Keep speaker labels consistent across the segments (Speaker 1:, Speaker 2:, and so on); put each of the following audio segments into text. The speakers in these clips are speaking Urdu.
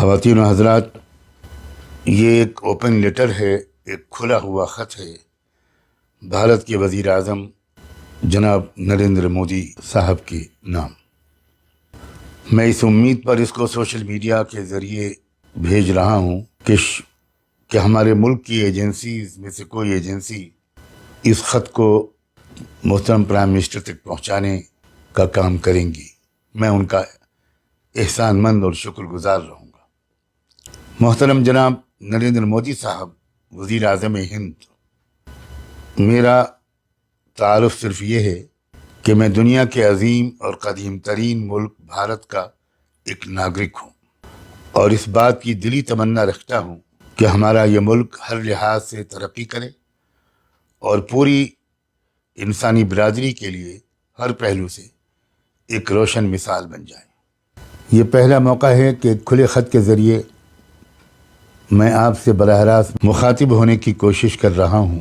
Speaker 1: خواتین و حضرات، یہ ایک اوپن لیٹر ہے، ایک کھلا ہوا خط ہے بھارت کے وزیر اعظم جناب نریندر مودی صاحب کے نام۔ میں اس امید پر اس کو سوشل میڈیا کے ذریعے بھیج رہا ہوں کہ ہمارے ملک کی ایجنسیز میں سے کوئی ایجنسی اس خط کو محترم پرائم منسٹر تک پہنچانے کا کام کریں گی۔ میں ان کا احسان مند اور شکر گزار رہوں گا۔ محترم جناب نریندر مودی صاحب، وزیر اعظم ہند، میرا تعارف صرف یہ ہے کہ میں دنیا کے عظیم اور قدیم ترین ملک بھارت کا ایک ناگرک ہوں، اور اس بات کی دلی تمنا رکھتا ہوں کہ ہمارا یہ ملک ہر لحاظ سے ترقی کرے اور پوری انسانی برادری کے لیے ہر پہلو سے ایک روشن مثال بن جائے۔ یہ پہلا موقع ہے کہ ایک کھلے خط کے ذریعے میں آپ سے براہ راست مخاطب ہونے کی کوشش کر رہا ہوں،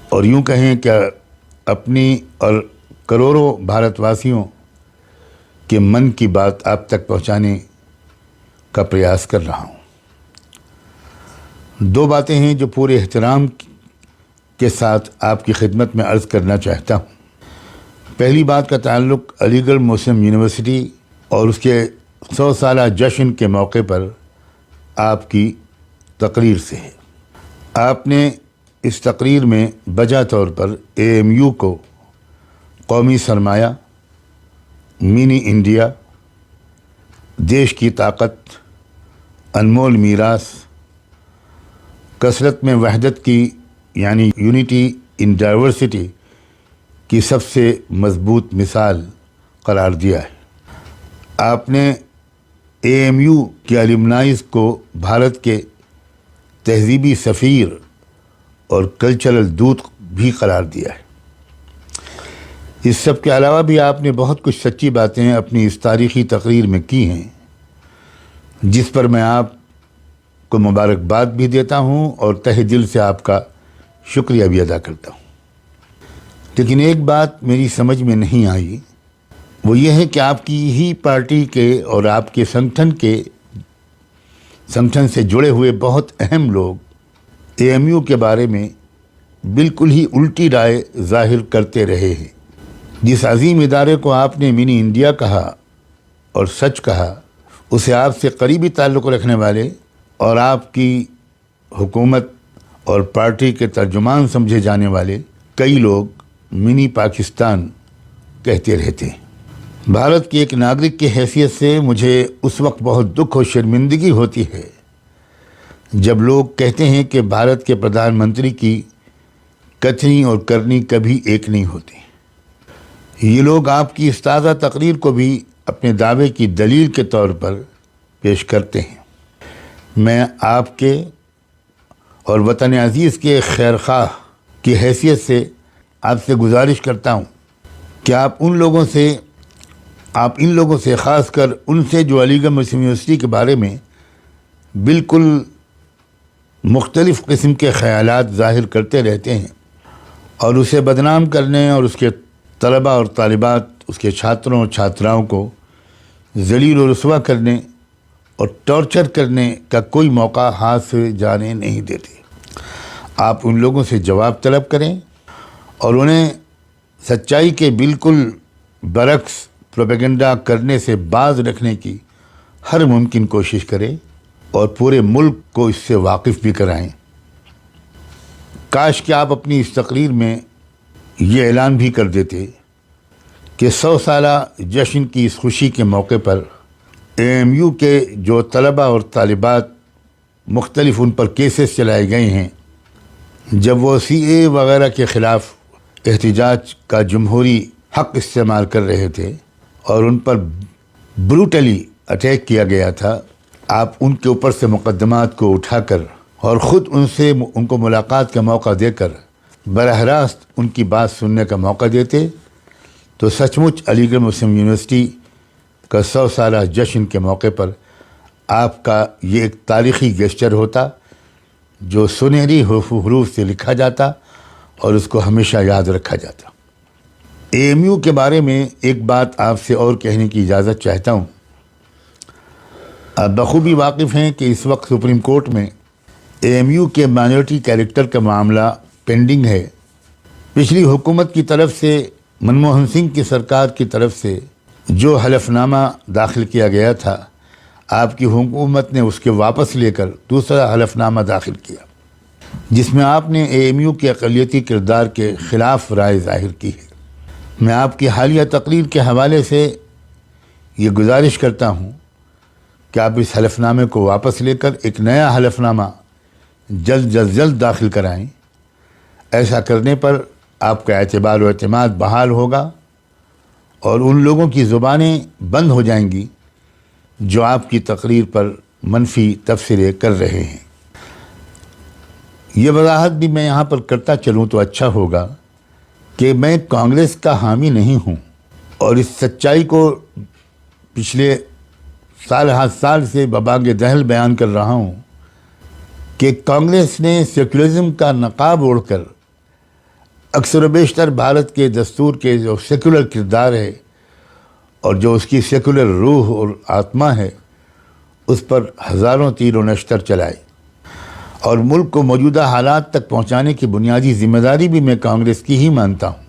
Speaker 1: اور یوں کہیں کہ اپنی اور کروڑوں بھارت واسیوں کے من کی بات آپ تک پہنچانے کا پریاس کر رہا ہوں۔ دو باتیں ہیں جو پورے احترام کے ساتھ آپ کی خدمت میں عرض کرنا چاہتا ہوں۔ پہلی بات کا تعلق علی گڑھ مسلم یونیورسٹی اور اس کے 100 سالہ جشن کے موقع پر آپ کی تقریر سے ہے۔ آپ نے اس تقریر میں بجا طور پر AMU کو قومی سرمایہ، منی انڈیا، دیش کی طاقت، انمول میراث، کثرت میں وحدت کی یعنی یونٹی ان ڈائیورسٹی کی سب سے مضبوط مثال قرار دیا ہے۔ آپ نے AMU کے الومنائز کو بھارت کے تہذیبی سفیر اور کلچرل دودت بھی قرار دیا ہے۔ اس سب کے علاوہ بھی آپ نے بہت کچھ سچی باتیں اپنی اس تاریخی تقریر میں کی ہیں، جس پر میں آپ کو مبارکباد بھی دیتا ہوں اور تہ دل سے آپ کا شکریہ بھی ادا کرتا ہوں۔ لیکن ایک بات میری سمجھ میں نہیں آئی، وہ یہ ہے کہ آپ کی ہی پارٹی کے اور آپ کے سنگٹھن سے جڑے ہوئے بہت اہم لوگ AMU کے بارے میں بالکل ہی الٹی رائے ظاہر کرتے رہے ہیں۔ جس عظیم ادارے کو آپ نے منی انڈیا کہا اور سچ کہا، اسے آپ سے قریبی تعلق رکھنے والے اور آپ کی حکومت اور پارٹی کے ترجمان سمجھے جانے والے کئی لوگ منی پاکستان کہتے رہتے ہیں۔ بھارت کے ایک ناگرک کی حیثیت سے مجھے اس وقت بہت دکھ اور شرمندگی ہوتی ہے جب لوگ کہتے ہیں کہ بھارت کے پردھان منتری کی کتھنی اور کرنی کبھی ایک نہیں ہوتی۔ یہ لوگ آپ کی اس تازہ تقریر کو بھی اپنے دعوے کی دلیل کے طور پر پیش کرتے ہیں۔ میں آپ کے اور وطن عزیز کے خیر خواہ کی حیثیت سے آپ سے گزارش کرتا ہوں کہ آپ ان لوگوں سے خاص کر ان سے جو علی گڑھ مسلم یونیورسٹی کے بارے میں بالکل مختلف قسم کے خیالات ظاہر کرتے رہتے ہیں اور اسے بدنام کرنے اور اس کے طلباء اور طالبات، اس کے چھاتروں اور چھاتراؤں کو ذلیل و رسوا کرنے اور ٹارچر کرنے کا کوئی موقع ہاتھ سے جانے نہیں دیتے۔ آپ ان لوگوں سے جواب طلب کریں اور انہیں سچائی کے بالکل برعکس پروپیگنڈا کرنے سے باز رکھنے کی ہر ممکن کوشش کریں اور پورے ملک کو اس سے واقف بھی کرائیں۔ کاش کہ آپ اپنی اس تقریر میں یہ اعلان بھی کر دیتے کہ 100 سالہ جشن کی اس خوشی کے موقع پر AMU کے جو طلباء اور طالبات مختلف ان پر کیسز چلائے گئے ہیں، جب وہ CAA وغیرہ کے خلاف احتجاج کا جمہوری حق استعمال کر رہے تھے اور ان پر بروٹلی اٹیک کیا گیا تھا، آپ ان کے اوپر سے مقدمات کو اٹھا کر اور خود ان کو ملاقات کا موقع دے کر براہ راست ان کی بات سننے کا موقع دیتے تو سچ مچ علی گڑھ مسلم یونیورسٹی کا 100 سالہ جشن کے موقع پر آپ کا یہ ایک تاریخی گیسچر ہوتا جو سنہری حروف سے لکھا جاتا اور اس کو ہمیشہ یاد رکھا جاتا۔ AMU کے بارے میں ایک بات آپ سے اور کہنے کی اجازت چاہتا ہوں آپ بخوبی واقف ہیں کہ اس وقت سپریم کورٹ میں AMU کے مائنورٹی کیریکٹر کا معاملہ پینڈنگ ہے۔ پچھلی حکومت کی طرف سے، منموہن سنگھ کی سرکار کی طرف سے جو حلف نامہ داخل کیا گیا تھا، آپ کی حکومت نے اس کے واپس لے کر دوسرا حلف نامہ داخل کیا، جس میں آپ نے AMU کے اقلیتی کردار کے خلاف رائے ظاہر کی ہے۔ میں آپ کی حالیہ تقریر کے حوالے سے یہ گزارش کرتا ہوں کہ آپ اس حلف نامے کو واپس لے کر ایک نیا حلف نامہ جلد داخل کرائیں۔ ایسا کرنے پر آپ کا اعتبار و اعتماد بحال ہوگا اور ان لوگوں کی زبانیں بند ہو جائیں گی جو آپ کی تقریر پر منفی تبصرے کر رہے ہیں۔ یہ وضاحت بھی میں یہاں پر کرتا چلوں تو اچھا ہوگا کہ میں کانگریس کا حامی نہیں ہوں، اور اس سچائی کو پچھلے سال سے ببانگ دہل بیان کر رہا ہوں کہ کانگریس نے سیکولرزم کا نقاب اوڑھ کر اکثر و بیشتر بھارت کے دستور کے جو سیکولر کردار ہے اور جو اس کی سیکولر روح اور آتما ہے، اس پر ہزاروں تیر و نشتر چلائے، اور ملک کو موجودہ حالات تک پہنچانے کی بنیادی ذمہ داری بھی میں کانگریس کی ہی مانتا ہوں۔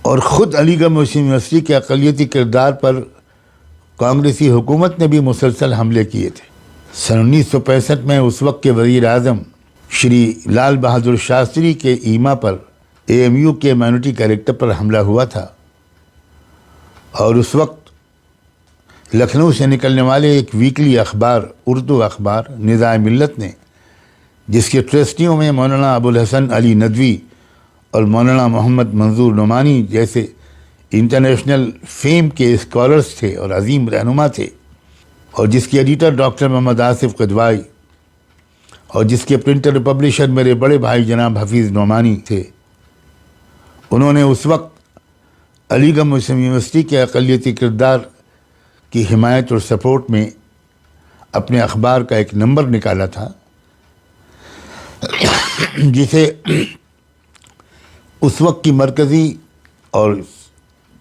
Speaker 1: اور خود علی گڑھ مسلم یونیورسٹی کے اقلیتی کردار پر کانگریسی حکومت نے بھی مسلسل حملے کیے تھے۔ سن 1965 میں اس وقت کے وزیر اعظم شری لال بہادر شاستری کے ایما پر AMU کے مائنورٹی کیریکٹر پر حملہ ہوا تھا، اور اس وقت لکھنؤ سے نکلنے والے ایک ویکلی اخبار، اردو اخبار نظام ملت نے، جس کے ٹرسٹیوں میں مولانا ابوالحسن علی ندوی اور مولانا محمد منظور نعمانی جیسے انٹرنیشنل فیم کے اسکالرز تھے اور عظیم رہنما تھے، اور جس کے ایڈیٹر ڈاکٹر محمد آصف قدوائی، اور جس کے پرنٹر و پبلشر میرے بڑے بھائی جناب حفیظ نعمانی تھے، انہوں نے اس وقت علی گڑھ مسلم یونیورسٹی کے اقلیتی کردار کی حمایت اور سپورٹ میں اپنے اخبار کا ایک نمبر نکالا تھا، جسے اس وقت کی مرکزی اور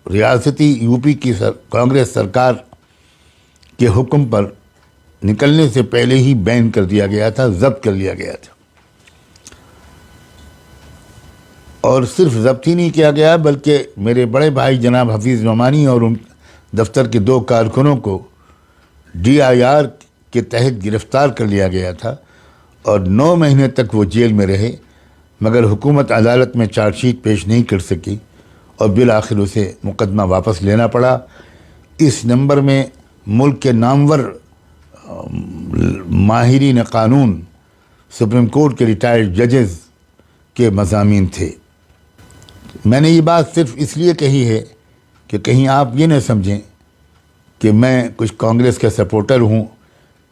Speaker 1: ریاستی UP کی کانگریس سرکار کے حکم پر نکلنے سے پہلے ہی بین کر دیا گیا تھا، ضبط کر لیا گیا تھا۔ اور صرف ضبط ہی نہیں کیا گیا، بلکہ میرے بڑے بھائی جناب حفیظ نعمانی اور ان دفتر کے 2 کارکنوں کو DIR کے تحت گرفتار کر لیا گیا تھا، اور 9 مہینے تک وہ جیل میں رہے، مگر حکومت عدالت میں چارج شیٹ پیش نہیں کر سکی اور بالآخر اسے مقدمہ واپس لینا پڑا۔ اس نمبر میں ملک کے نامور ماہرین قانون، سپریم کورٹ کے ریٹائرڈ ججز کے مضامین تھے۔ میں نے یہ بات صرف اس لیے کہی ہے کہ کہیں آپ یہ نہ سمجھیں کہ میں کچھ کانگریس کا سپورٹر ہوں،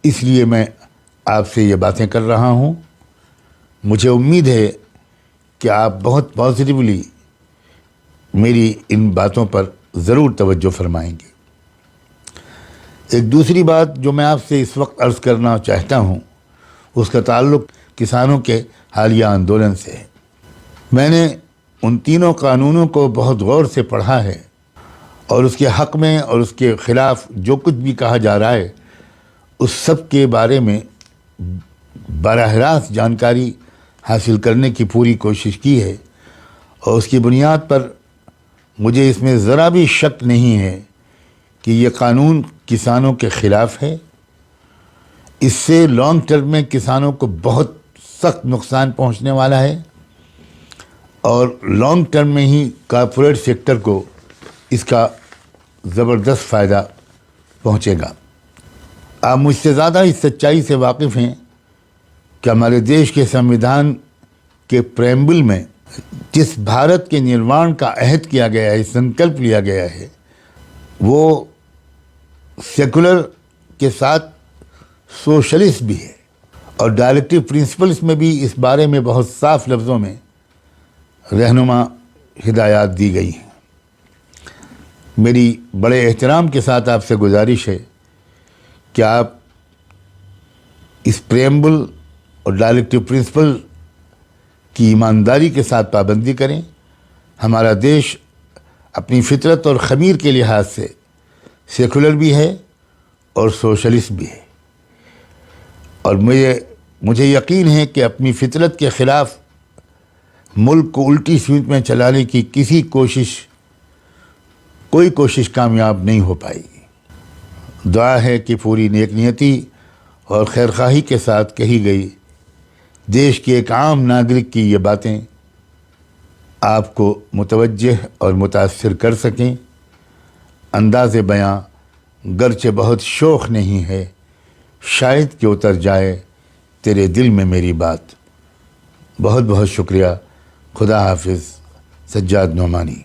Speaker 1: اس لیے میں آپ سے یہ باتیں کر رہا ہوں۔ مجھے امید ہے کہ آپ بہت پازیٹیولی میری ان باتوں پر ضرور توجہ فرمائیں گے۔ ایک دوسری بات جو میں آپ سے اس وقت عرض کرنا چاہتا ہوں، اس کا تعلق کسانوں کے حالیہ آندولن سے ہے۔ میں نے ان تینوں قانونوں کو بہت غور سے پڑھا ہے، اور اس کے حق میں اور اس کے خلاف جو کچھ بھی کہا جا رہا ہے، اس سب کے بارے میں براہ راست جانکاری حاصل کرنے کی پوری کوشش کی ہے، اور اس کی بنیاد پر مجھے اس میں ذرا بھی شک نہیں ہے کہ یہ قانون کسانوں کے خلاف ہے۔ اس سے لانگ ٹرم میں کسانوں کو بہت سخت نقصان پہنچنے والا ہے، اور لانگ ٹرم میں ہی کارپوریٹ سیکٹر کو اس کا زبردست فائدہ پہنچے گا۔ آپ مجھ سے زیادہ اس سچائی سے واقف ہیں کہ ہمارے دیش کے سنویدھان کے پریمبل میں جس بھارت کے نروان کا عہد کیا گیا ہے، سنکلپ لیا گیا ہے، وہ سیکولر کے ساتھ سوشلسٹ بھی ہے، اور ڈائریکٹو پرنسپلس میں بھی اس بارے میں بہت صاف لفظوں میں رہنما ہدایات دی گئی ہیں۔ میری بڑے احترام کے ساتھ آپ سے گزارش ہے کہ آپ اس پریمبل اور ڈائریکٹو پرنسپل کی ایمانداری کے ساتھ پابندی کریں۔ ہمارا دیش اپنی فطرت اور خمیر کے لحاظ سے سیکولر بھی ہے اور سوشلسٹ بھی ہے، اور مجھے یقین ہے کہ اپنی فطرت کے خلاف ملک کو الٹی سمت میں چلانے کی کوئی کوشش کامیاب نہیں ہو پائے گی۔ دعا ہے کہ پوری نیک نیتی اور خیرخواہی کے ساتھ کہی گئی دیش کے ایک عام ناگرک کی یہ باتیں آپ کو متوجہ اور متاثر کر سکیں۔ انداز بیاں گرچہ بہت شوخ نہیں ہے، شاید کہ اتر جائے تیرے دل میں میری بات۔ بہت بہت شکریہ۔ خدا حافظ۔ سجاد نعمانی۔